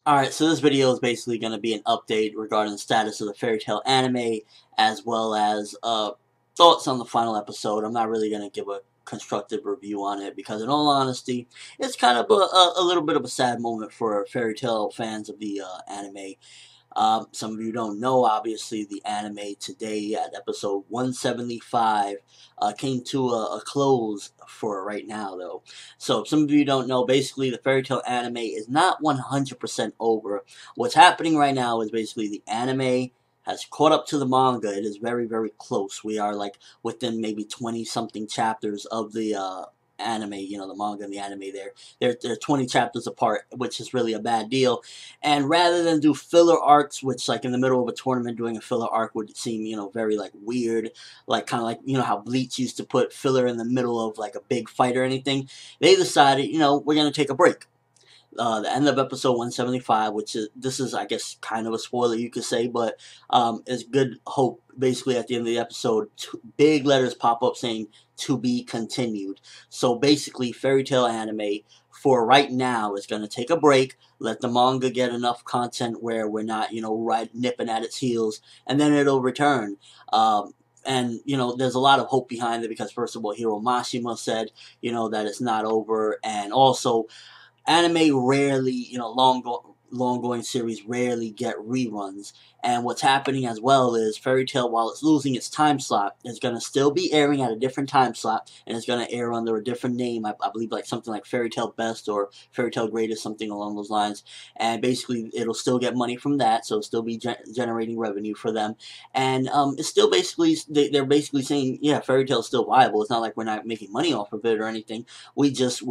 Alright, so this video is basically going to be an update regarding the status of the Fairy Tail anime, as well as thoughts on the final episode. I'm not really going to give a constructive review on it, because in all honesty, it's kind of a little bit of a sad moment for Fairy Tail fans of the anime. Some of you don't know, obviously, the anime today at episode 175 came to a close for right now, though. So, if some of you don't know, basically, the Fairy Tail anime is not 100% over. What's happening right now is basically the anime has caught up to the manga. It is very, very close. We are like within maybe 20 something chapters of the anime, the manga and the anime there. They're 20 chapters apart, which is really a bad deal. And rather than do filler arcs, which like in the middle of a tournament doing a filler arc would seem, very like weird, like kind of like, how Bleach used to put filler in the middle of like a big fight or anything, they decided, we're going to take a break. The end of episode 175, which is, this is, I guess, kind of a spoiler, you could say, but it's good hope. Basically, at the end of the episode, big letters pop up saying "to be continued." So basically, Fairy Tail anime for right now is going to take a break, let the manga get enough content where we're not, right nipping at its heels, and then it'll return. And there's a lot of hope behind it because, first of all, Hiro Mashima said, that it's not over, and also anime rarely, long going series rarely get reruns. And what's happening as well is Fairy Tail, while it's losing its time slot, is going to still be airing at a different time slot, and it's going to air under a different name. I believe like something like Fairy Tail Best or Fairy Tail Greatest, something along those lines. And basically, it'll still get money from that, so it'll still be generating revenue for them. And it's still basically they're basically saying, yeah, Fairy Tail is still viable. It's not like we're not making money off of it or anything. We're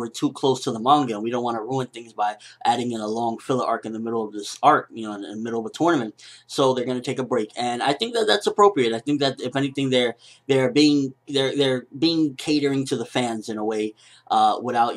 too close to the manga, and we don't want to ruin things by adding in a long filler arc in the middle of this arc, in the middle of a tournament. So they're going to take a break, and I think that that's appropriate. I think that if anything, they're being catering to the fans in a way, without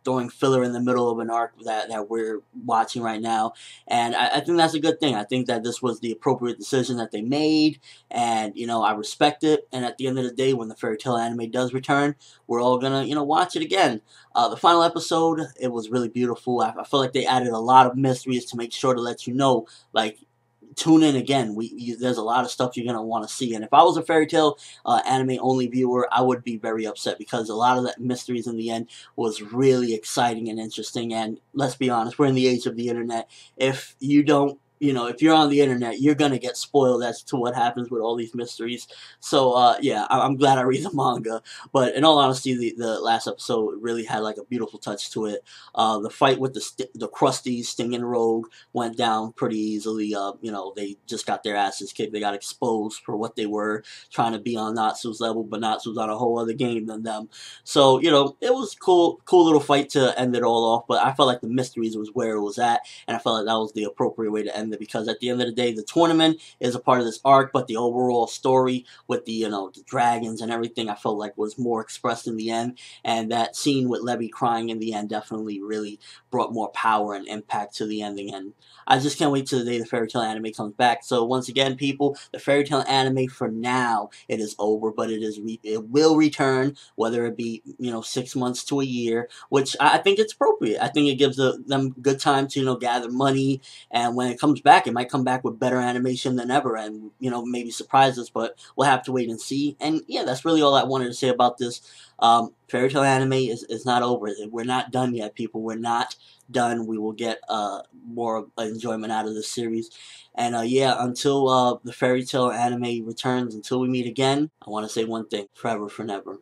throwing filler in the middle of an arc that we're watching right now. And I think that's a good thing. I think that this was the appropriate decision that they made, and I respect it. And at the end of the day, when the Fairy Tail anime does return, we're all gonna watch it again. The final episode, it was really beautiful. I feel like they added a lot of mysteries to make sure to let you know, like, tune in again. There's a lot of stuff you're gonna want to see, and if I was a Fairy Tail anime only viewer, I would be very upset because a lot of that mysteries in the end was really exciting and interesting. And let's be honest, we're in the age of the internet. If you don't if you're on the internet, you're gonna get spoiled as to what happens with all these mysteries. So yeah, I'm glad I read the manga. But in all honesty, the last episode really had like a beautiful touch to it. The fight with the Krusty Stinging Rogue went down pretty easily. They just got their asses kicked. They got exposed for what they were, trying to be on Natsu's level, but Natsu's on a whole other game than them. So it was cool little fight to end it all off. But I felt like the mysteries was where it was at, and I felt like that was the appropriate way to end it, because at the end of the day, the tournament is a part of this arc, but the overall story with the dragons and everything, I felt like was more expressed in the end. And that scene with Levy crying in the end definitely really brought more power and impact to the ending. And I just can't wait till the day the Fairy Tail anime comes back. So once again, people, the Fairy Tail anime for now, it is over, but it will return, whether it be 6 months to a year, which I think it's appropriate. I think it gives them good time to gather money, and when it comes back, it might come back with better animation than ever, and maybe surprise us. But we'll have to wait and see. And yeah, that's really all I wanted to say about this. Fairy Tail anime is not over. We're not done yet, people. We're not done. We will get more enjoyment out of this series. And yeah, until the Fairy Tail anime returns, until we meet again, I want to say one thing: forever, for never.